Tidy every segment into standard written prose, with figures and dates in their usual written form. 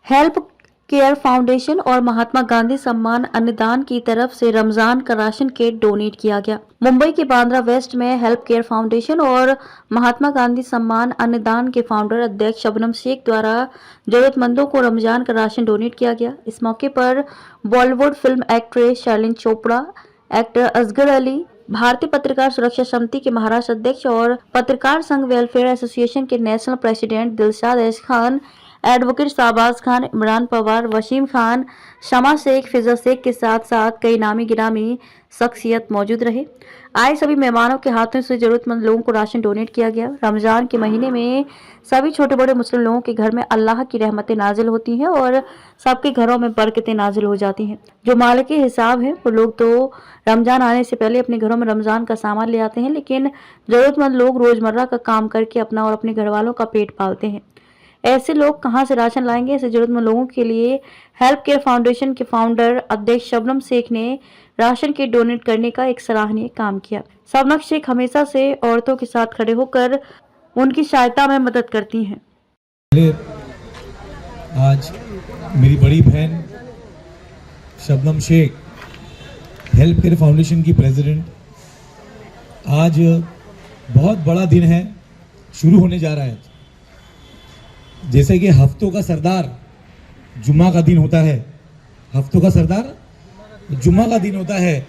Help care foundation और महात्मा गांधी सम्मान अन्नदान की तरफ से रमजान का राशन किट डोनेट किया गया। मुंबई के बांद्रा वेस्ट में हेल्प केयर फाउंडेशन और महात्मा गांधी सम्मान अन्नदान के फाउंडर अध्यक्ष शबनम शेख द्वारा जरूरतमंदों को रमजान का राशन डोनेट किया गया। इस मौके पर बॉलीवुड फिल्म एक्ट्रेस शालीन चोपड़ा, एक्टर असगर अली, भारतीय पत्रकार सुरक्षा समिति के महाराष्ट्र अध्यक्ष और पत्रकार संघ वेलफेयर एसोसिएशन के national president Dilshad S Khan, advocate Shahbaz Khan, Imran Pawar, Waseem Khan, Shama Sheikh, Fiza Sheikh के साथ साथ कई नामी गिरामी शख्सियत मौजूद रहे। आए सभी मेहमानों के हाथों से जरूरतमंद लोगों को राशन डोनेट किया गया। रमजान के महीने में सभी छोटे बड़े मुस्लिम लोगों के घर में अल्लाह की रहमतें नाजिल होती हैं और सबके घरों में बरकतें नाजिल हो जाती हैं। जो माल के हिसाब है वो लोग तो रमजान आने से पहले अपने घरों में रमजान का सामान ले आते हैं, लेकिन जरूरतमंद लोग रोजमर्रा का काम करके अपना और अपने घर वालों का पेट पालते हैं। ऐसे लोग कहां से राशन लाएंगे? ऐसे जरूरतमंद लोगों के लिए हेल्प केयर फाउंडेशन के फाउंडर अध्यक्ष शबनम शेख ने राशन किट डोनेट करने का एक सराहनीय काम किया। शबनम शेख हमेशा से औरतों के साथ खड़े होकर उनकी सहायता में मदद करती हैं। आज मेरी बड़ी बहन Shabnam Sheikh help care foundation की प्रेसिडेंट, आज बहुत बड़ा दिन है, शुरू होने जा रहा है। जैसे कि हफ्तों का सरदार जुम्मा का दिन होता है, हफ्तों का सरदार जुम्मा का दिन होता है,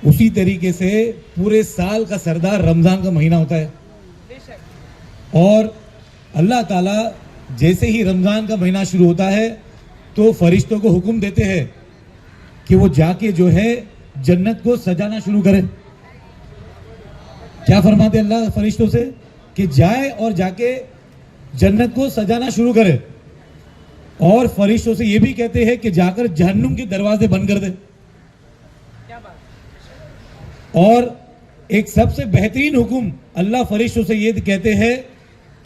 उसी तरीके से पूरे साल का सरदार रमजान का महीना होता है। और अल्लाह ताला जैसे ही रमजान का महीना शुरू होता है तो फरिश्तों को हुक्म देते हैं कि वो जाके जो है जन्नत को सजाना शुरू करें। क्या फरमाते अल्लाह फरिश्तों से कि जाए और जाके जन्नत को सजाना शुरू करे, और फरिश्तों से ये भी कहते हैं कि जाकर जहन्नुम के दरवाजे बंद कर दे। और एक सबसे बेहतरीन हुक्म अल्लाह फरिश्तों से ये कहते हैं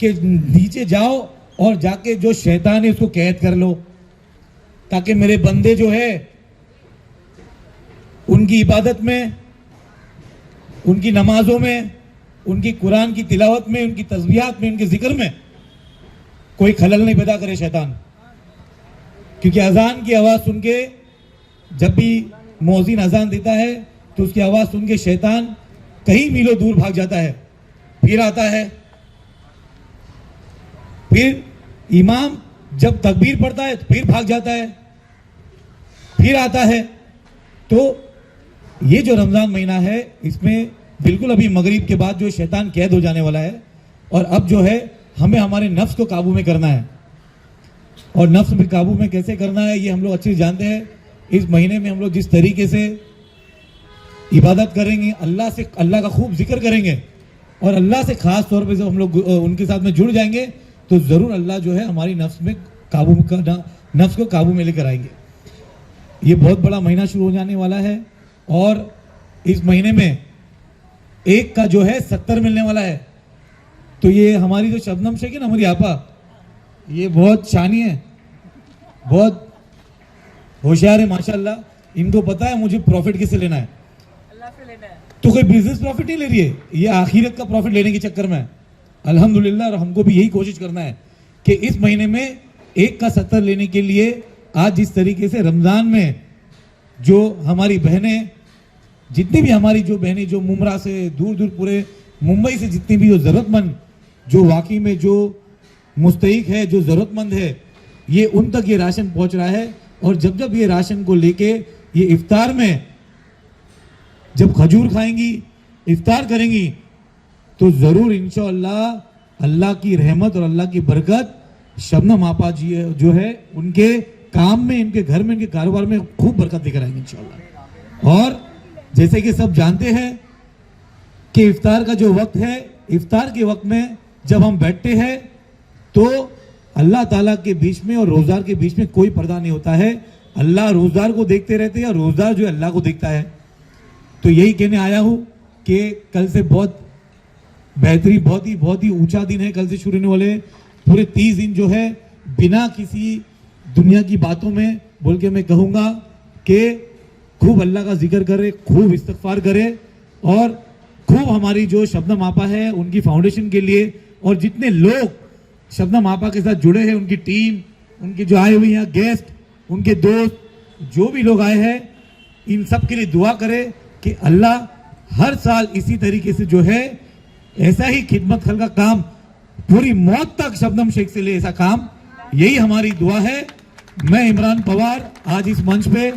कि नीचे जाओ और जाके जो शैतान है उसको कैद कर लो, ताकि मेरे बंदे जो है उनकी इबादत में, उनकी नमाजों में, उनकी कुरान की तिलावत में, उनकी तस्बीहात में, उनके जिक्र में कोई खलल नहीं पैदा करे शैतान। क्योंकि अजान की आवाज सुन के, जब भी मौजिन अजान देता है तो उसकी आवाज सुन के शैतान कई मीलों दूर भाग जाता है, फिर आता है। फिर इमाम जब तकबीर पढ़ता है तो फिर भाग जाता है, फिर आता है। तो ये जो रमजान महीना है, इसमें बिल्कुल अभी मगरिब के बाद जो शैतान कैद हो जाने वाला है, और अब जो है हमें हमारे नफ्स को काबू में करना है। और नफ्स में काबू में कैसे करना है ये हम लोग अच्छे से जानते हैं। इस महीने में हम लोग जिस तरीके से इबादत करेंगे, अल्लाह का खूब जिक्र करेंगे, और अल्लाह से खास तौर पे जब हम लोग उनके साथ में जुड़ जाएंगे तो जरूर अल्लाह जो है हमारी नफ्स को काबू में लेकर आएंगे। ये बहुत बड़ा महीना शुरू हो जाने वाला है, और इस महीने में एक का जो है 70 मिलने वाला है। तो ये हमारी जो शबनम शेख है ना, हमारी आपा, ये बहुत शानी है, बहुत होशियार है माशाल्लाह। इनको पता है मुझे प्रॉफिट किससे लेना है, अल्लाह से लेना है। तो कोई बिजनेस प्रॉफिट नहीं ले रही है, ये आखिरत का प्रॉफिट लेने के चक्कर में है। अल्हम्दुलिल्लाह, और हमको भी यही कोशिश करना है कि इस महीने में एक का 70 लेने के लिए आज जिस तरीके से रमजान में जो हमारी बहनें, जितनी भी हमारी जो बहनें जो मुमरा से दूर दूर पूरे मुंबई से जितनी भी जो जरूरतमंद, जो वाकई में जो मुस्तहिक है, जो जरूरतमंद है, ये उन तक ये राशन पहुंच रहा है। और जब जब ये राशन को लेके ये इफ्तार में जब खजूर खाएंगी, इफ्तार करेंगी, तो जरूर इंशाअल्लाह अल्लाह की रहमत और अल्लाह की बरकत शबनम आपा जी जो है उनके काम में, इनके घर में, इनके कारोबार में खूब बरकत लेकर आएंगे इंशाअल्लाह। और जैसे कि सब जानते हैं कि इफ्तार का जो वक्त है, इफ्तार के वक्त में जब हम बैठते हैं तो अल्लाह ताला के बीच में और रोज़दार के बीच में कोई पर्दा नहीं होता है। अल्लाह रोज़दार को देखते रहते हैं और रोज़दार जो है अल्लाह को देखता है। तो यही कहने आया हूँ कि कल से बहुत बेहतरीन, बहुत ही ऊंचा दिन है। कल से शुरू होने वाले पूरे 30 दिन जो है बिना किसी दुनिया की बातों में बोल के मैं कहूँगा कि खूब अल्लाह का जिक्र करे, खूब इस्तगफार करे, और खूब हमारी जो शबनम आपा है उनकी फाउंडेशन के लिए, और जितने लोग शबनम आपा के साथ जुड़े हैं, उनकी टीम, उनके जो आए हुए यहाँ गेस्ट, उनके दोस्त, जो भी लोग आए हैं, इन सब के लिए दुआ करें कि अल्लाह हर साल इसी तरीके से जो है ऐसा ही खिदमत खल का काम पूरी मौत तक शबनम शेख से ले, ऐसा काम, यही हमारी दुआ है। मैं इमरान पवार, आज इस मंच पे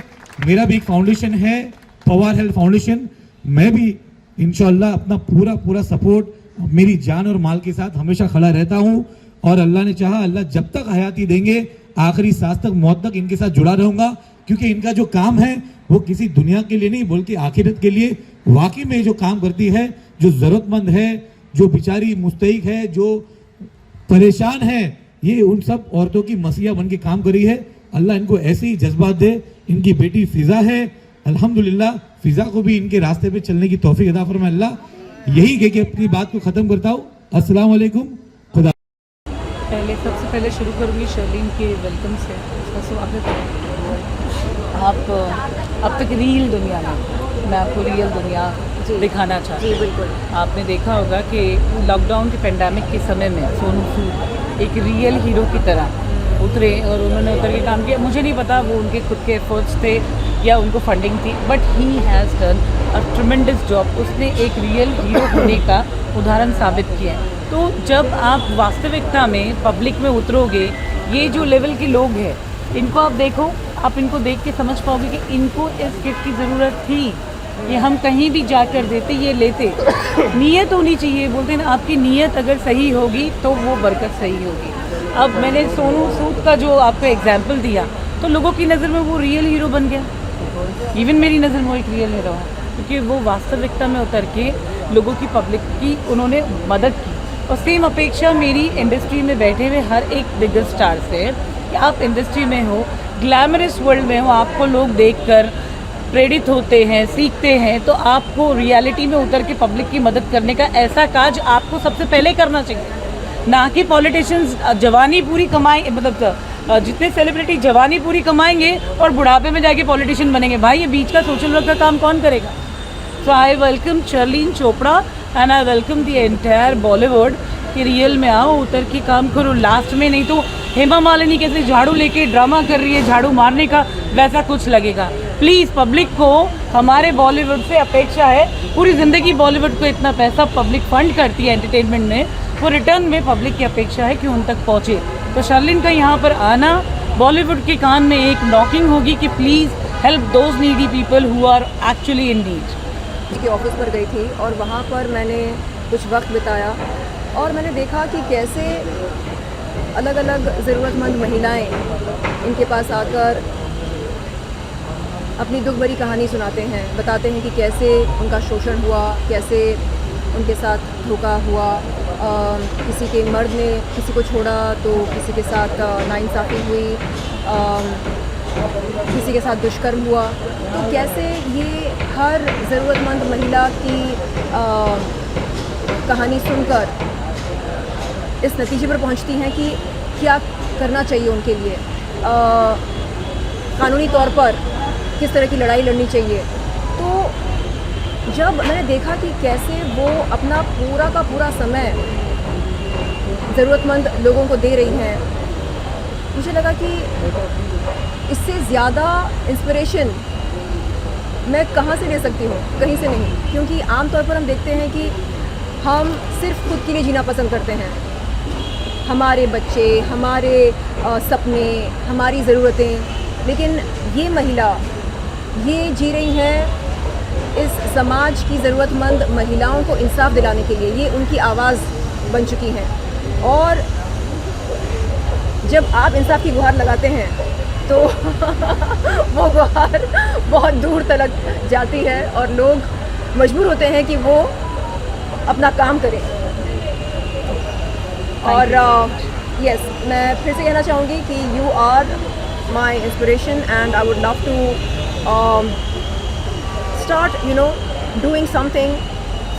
मेरा भी एक फाउंडेशन है, पवार हेल्थ फाउंडेशन। मैं भी इंशाअल्लाह अपना पूरा सपोर्ट मेरी जान और माल के साथ हमेशा खड़ा रहता हूं, और अल्लाह ने चाहा, अल्लाह जब तक हयाती देंगे, आखिरी सांस तक, मौत तक इनके साथ जुड़ा रहूंगा, क्योंकि इनका जो काम है वो किसी दुनिया के लिए नहीं बल्कि आखिरत के लिए वाकई में जो काम करती है, जो जरूरतमंद है, जो बेचारी मुस्तहिक है, जो परेशान है, ये उन सब औरतों की मसीहा बन के काम करी है। अल्लाह इनको ऐसे ही जज्बात दे। इनकी बेटी फिजा है, अल्हम्दुलिल्लाह, फिजा को भी इनके रास्ते पे चलने की तौफीक अता फरमाए अल्लाह। यही कह के अपनी बात को खत्म करता हूँ। अस्सलाम वालेकुम, खुदा। सबसे पहले शुरू करूँगी शर्लीन के वेलकम से, उसका स्वागत है। आप अब तक रियल दुनिया में, मैं आपको रियल दुनिया दिखाना चाहती हूँ। बिल्कुल। आपने देखा होगा कि लॉकडाउन के पेंडेमिक के समय में सोनू सूद एक रियल हीरो की तरह उतरे और उन्होंने उतर के काम किया। मुझे नहीं पता वो उनके खुद के एफर्ट्स थे या उनको फंडिंग थी, but he has done a tremendous job. उसने एक रियल हीरो होने का उदाहरण साबित किया है। तो जब आप वास्तविकता में पब्लिक में उतरोगे, ये जो लेवल के लोग हैं, इनको आप देखो, आप इनको देख के समझ पाओगे कि इनको इस किट की ज़रूरत थी। ये हम कहीं भी जाकर देते, ये लेते। नीयत होनी चाहिए, बोलते हैं ना, आपकी नीयत अगर सही होगी तो वो बरकत सही होगी। अब मैंने सोनू सूद का जो आपको एग्जाम्पल दिया, तो लोगों की नज़र में वो रियल हीरो बन गया। इवन मेरी नज़र में वो एक रियल हीरो है, क्योंकि वो वास्तविकता में उतर के लोगों की, पब्लिक की उन्होंने मदद की। और सेम अपेक्षा मेरी इंडस्ट्री में बैठे हुए हर एक बिगर स्टार से है कि आप इंडस्ट्री में हो, ग्लैमरस वर्ल्ड में हो, आपको लोग देखकर प्रेरित होते हैं, सीखते हैं, तो आपको रियलिटी में उतर के पब्लिक की मदद करने का ऐसा काज आपको सबसे पहले करना चाहिए। ना कि पॉलिटिशियंस जवानी पूरी कमाएं, मतलब जितने सेलिब्रिटी जवानी पूरी कमाएंगे और बुढ़ापे में जाके पॉलिटिशियन बनेंगे। भाई, ये बीच का सोशल वर्क का काम कौन करेगा? So I welcome Sherlyn Chopra and I welcome the entire Bollywood कि रियल में आओ, उतर के काम करो। लास्ट में नहीं तो हेमा मालिनी कैसे झाड़ू लेके ड्रामा कर रही है, झाड़ू मारने का, वैसा कुछ लगेगा। प्लीज़, पब्लिक को हमारे बॉलीवुड से अपेक्षा है, पूरी ज़िंदगी बॉलीवुड को इतना पैसा पब्लिक फंड करती है एंटरटेनमेंट में, वो रिटर्न में पब्लिक की अपेक्षा है कि उन तक पहुँचे। तो शर्लीन का यहाँ पर आना, बॉलीवुड के कान में एक नॉकिंग होगी कि please help those needy people who are actually in need. के ऑफिस पर गई थी और वहाँ पर मैंने कुछ वक्त बिताया और मैंने देखा कि कैसे अलग अलग ज़रूरतमंद महिलाएं इनके पास आकर अपनी दुख भरी कहानी सुनाते हैं, बताते हैं कि कैसे उनका शोषण हुआ, कैसे उनके साथ धोखा हुआ, किसी के मर्द ने किसी को छोड़ा तो किसी के साथ नाइंसाफ़ी हुई, किसी के साथ दुष्कर्म हुआ। तो कैसे ये हर ज़रूरतमंद महिला की कहानी सुनकर इस नतीजे पर पहुंचती हैं कि क्या करना चाहिए उनके लिए, कानूनी तौर पर किस तरह की लड़ाई लड़नी चाहिए। तो जब मैंने देखा कि कैसे वो अपना पूरा का पूरा समय ज़रूरतमंद लोगों को दे रही हैं, मुझे लगा कि इससे ज़्यादा इंस्पिरेशन मैं कहाँ से ले सकती हूँ? कहीं से नहीं, क्योंकि आमतौर पर हम देखते हैं कि हम सिर्फ खुद के लिए जीना पसंद करते हैं। हमारे बच्चे, हमारे सपने, हमारी ज़रूरतें, लेकिन ये महिला ये जी रही हैं इस समाज की ज़रूरतमंद महिलाओं को इंसाफ दिलाने के लिए। ये उनकी आवाज़ बन चुकी हैं और जब आप इंसाफ की गुहार लगाते हैं तो वो गुहार बहुत दूर तक जाती है और लोग मजबूर होते हैं कि वो अपना काम करें। और यस, मैं फिर से कहना चाहूँगी कि you are my inspiration and I would love to start doing something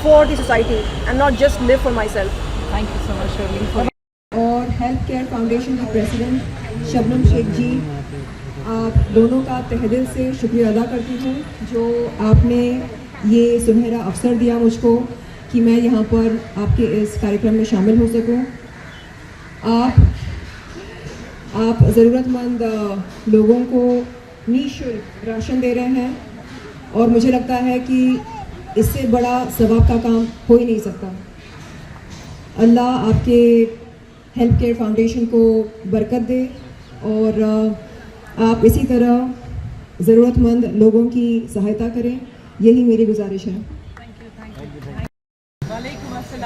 for the society and not just live for myself. Thank you so much Sherlyn. और हेल्थ केयर फाउंडेशन की प्रेसिडेंट शबनम शेख जी, आप दोनों का तहे दिल से शुक्रिया अदा करती हूँ जो आपने ये सुनहरा अवसर दिया मुझको कि मैं यहाँ पर आपके इस कार्यक्रम में शामिल हो सकूँ। आप आप ज़रूरतमंद लोगों को निःशुल्क राशन दे रहे हैं और मुझे लगता है कि इससे बड़ा सवाब का काम हो ही नहीं सकता। अल्लाह आपके हेल्प केयर फाउंडेशन को बरकत दे और आप इसी तरह ज़रूरतमंद लोगों की सहायता करें, यही मेरी गुजारिश है।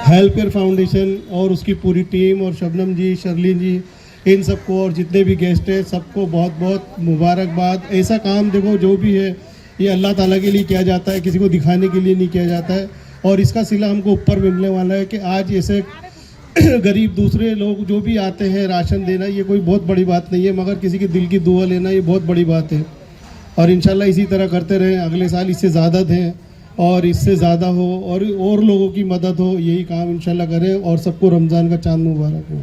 हेल्प केयर फाउंडेशन और उसकी पूरी टीम और शबनम जी, शर्लिन जी, इन सबको और जितने भी गेस्ट हैं सबको बहुत बहुत मुबारकबाद। ऐसा काम देखो जो भी है ये अल्लाह ताला के लिए किया जाता है, किसी को दिखाने के लिए नहीं किया जाता है। और इसका सिला हमको ऊपर मिलने वाला है कि आज ऐसे गरीब दूसरे लोग जो भी आते हैं राशन देना, ये कोई बहुत बड़ी बात नहीं है, मगर किसी की दिल की दुआ लेना ये बहुत बड़ी बात है। और इंशाल्लाह इसी तरह करते रहें, अगले साल इससे ज़्यादा दें और इससे ज़्यादा हो और लोगों की मदद हो, यही काम इंशाल्लाह करें। और सबको रमज़ान का चांद मुबारक हो।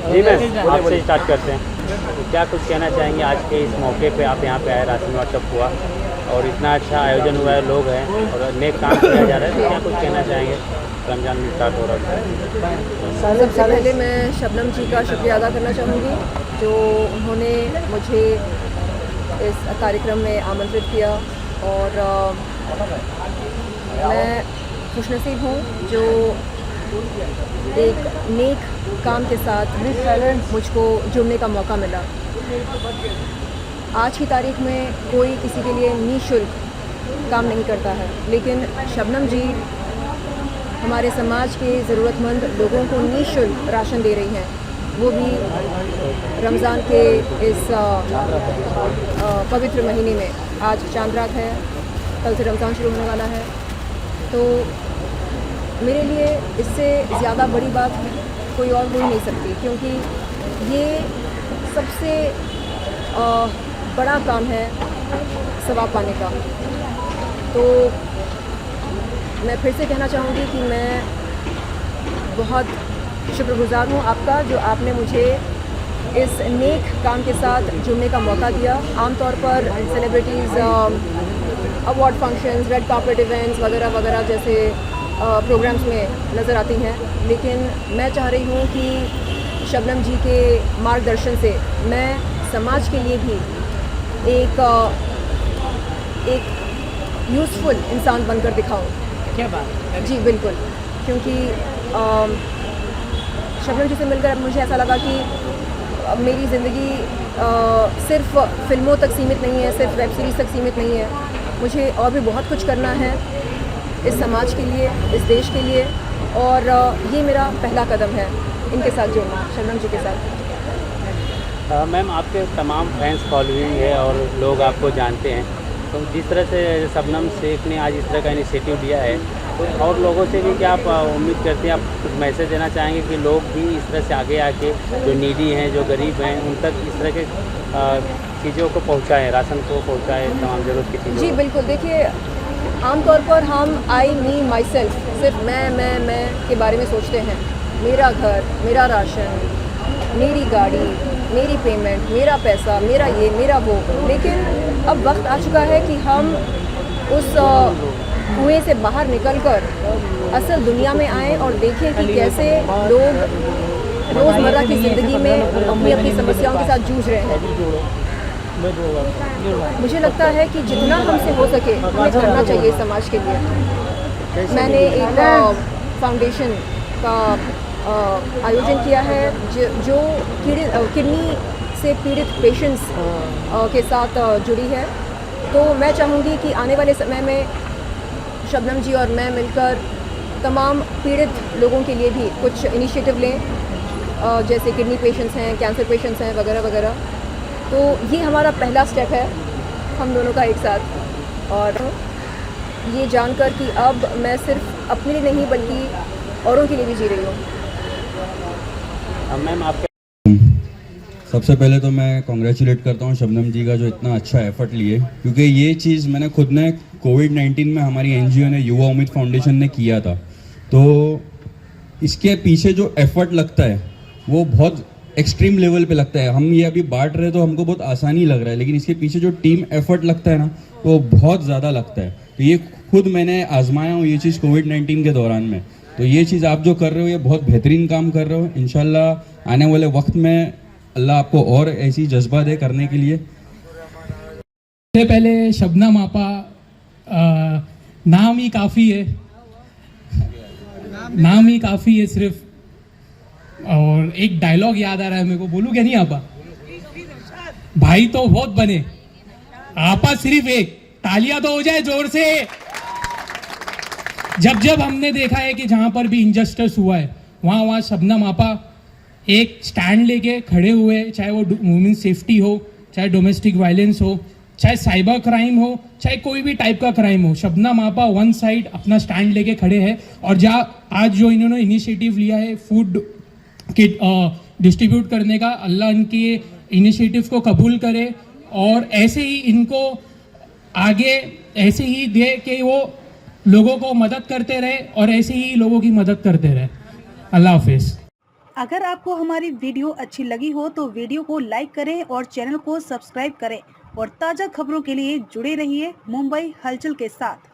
जी मैम, आपसे स्टार्ट करते हैं। तो क्या कुछ कहना चाहेंगे आज के इस मौके पे, आप यहाँ पे आए, राशन व्हाट्सअप हुआ और इतना अच्छा आयोजन हुआ है, लोग हैं और नेक काम किया जा रहा है, तो क्या कुछ कहना चाहेंगे? रमज़ान भी स्टार्ट हो रहा है। सबसे पहले मैं शबनम जी का शुक्रिया अदा करना चाहूँगी जो उन्होंने मुझे इस कार्यक्रम में आमंत्रित किया और मैं खुशनसीब हूँ जो एक नेक काम के साथ मुझको जुड़ने का मौका मिला। आज की तारीख में कोई किसी के लिए निःशुल्क काम नहीं करता है, लेकिन शबनम जी हमारे समाज के ज़रूरतमंद लोगों को निःशुल्क राशन दे रही हैं, वो भी रमज़ान के इस पवित्र महीने में। आज चांद रात है, कल से रमज़ान शुरू होने वाला है, तो मेरे लिए इससे ज़्यादा बड़ी बात कोई और हो ही नहीं सकती, क्योंकि ये सबसे बड़ा काम है सवाब पाने का। तो मैं फिर से कहना चाहूँगी कि मैं बहुत शुक्रगुज़ार हूँ आपका, जो आपने मुझे इस नेक काम के साथ जुड़ने का मौका दिया। आमतौर पर celebrities award functions, red carpet events वगैरह वगैरह जैसे प्रोग्राम्स में नज़र आती हैं, लेकिन मैं चाह रही हूँ कि शबनम जी के मार्गदर्शन से मैं समाज के लिए भी एक यूज़फुल इंसान बनकर दिखाऊं। क्या बात है। जी बिल्कुल, क्योंकि शबनम जी से मिलकर मुझे ऐसा लगा कि मेरी ज़िंदगी सिर्फ फिल्मों तक सीमित नहीं है, सिर्फ वेब सीरीज़ तक सीमित नहीं है। मुझे और भी बहुत कुछ करना है इस समाज के लिए, इस देश के लिए, और ये मेरा पहला कदम है इनके साथ जुड़ना, शबनम जी के साथ। मैम, आपके तमाम फैंस फॉलोइंग है और लोग आपको जानते हैं, तो जिस तरह से शबनम शेख ने आज इस तरह का इनिशिएटिव लिया है, तो और लोगों से भी क्या आप उम्मीद करते हैं, आप कुछ मैसेज देना चाहेंगे कि लोग भी इस तरह से आगे आके जो नीडी हैं, जो गरीब हैं, उन तक इस तरह के चीज़ों को पहुँचाएँ, राशन को पहुँचाएँ, तमाम ज़रूरत की चीज़ें? जी बिल्कुल, देखिए आमतौर पर हम आई मी माई सेल्फ, सिर्फ मैं के बारे में सोचते हैं। मेरा घर, मेरा राशन, मेरी गाड़ी, मेरी पेमेंट, मेरा पैसा, मेरा ये, मेरा वो। लेकिन अब वक्त आ चुका है कि हम उस कुएं से बाहर निकलकर असल दुनिया में आएँ और देखें कि कैसे लोग रोज़मर्रा की ज़िंदगी में अपनी समस्याओं के साथ जूझ रहे हैं। मुझे लगता है कि जितना हमसे हो सके हमें करना चाहिए समाज के लिए। मैंने एक फाउंडेशन का आयोजन किया है जो किडनी से पीड़ित पेशेंट्स के साथ जुड़ी है। तो मैं चाहूँगी कि आने वाले समय में शबनम जी और मैं मिलकर तमाम पीड़ित लोगों के लिए भी कुछ इनिशिएटिव लें, जैसे किडनी पेशेंट्स हैं, कैंसर पेशेंट्स हैं, वगैरह वगैरह। तो ये हमारा पहला स्टेप है हम दोनों का एक साथ, और ये जानकर कि अब मैं सिर्फ अपने लिए नहीं बल्कि औरों के लिए भी जी रही हूँ। मैम, आपके सबसे पहले तो मैं कॉन्ग्रेचुलेट करता हूँ शबनम जी का जो इतना अच्छा एफर्ट लिए, क्योंकि ये चीज़ मैंने खुद ने कोविड-19 में हमारी एनजीओ ने युवा उम्मीद फाउंडेशन ने किया था। तो इसके पीछे जो एफर्ट लगता है वो बहुत एक्सट्रीम लेवल पे लगता है। हम ये अभी बांट रहे तो हमको बहुत आसानी लग रहा है, लेकिन इसके पीछे जो टीम एफर्ट लगता है ना वो बहुत ज़्यादा लगता है। तो ये खुद मैंने आजमाया हूँ ये चीज़ कोविड-19 के दौरान में। तो ये चीज़ आप जो कर रहे हो ये बहुत बेहतरीन काम कर रहे हो। इंशाल्लाह आने वाले वक्त में अल्लाह आपको और ऐसी जज्बा दे करने के लिए। सबसे पहले शबनम आपा, नाम ही काफ़ी है, नाम ही काफ़ी है सिर्फ। और एक डायलॉग याद आ रहा है मेरे को, बोलूँ क्या नहीं आपा? भाई तो बहुत बने, आपा सिर्फ एक, तालियां तो हो जाए जोर से। जब जब हमने देखा है कि जहां पर भी इनजस्टिस हुआ है वहां शबनम आपा एक स्टैंड लेके खड़े हुए, चाहे वो वुमेन सेफ्टी हो, चाहे डोमेस्टिक वायलेंस हो, चाहे साइबर क्राइम हो, चाहे कोई भी टाइप का क्राइम हो, शबनम आपा वन साइड अपना स्टैंड लेके खड़े हैं। और आज जो इन्होंने इनिशिएटिव लिया है फूड किट डिस्ट्रीब्यूट करने का, अल्लाह इनके इनिशिएटिव को कबूल करे और ऐसे ही इनको आगे ऐसे ही दे कि वो लोगों को मदद करते रहे और ऐसे ही लोगों की मदद करते रहे। अल्लाह हाफिज़। अगर आपको हमारी वीडियो अच्छी लगी हो तो वीडियो को लाइक करें और चैनल को सब्सक्राइब करें और ताज़ा खबरों के लिए जुड़े रहिए मुंबई हलचल के साथ।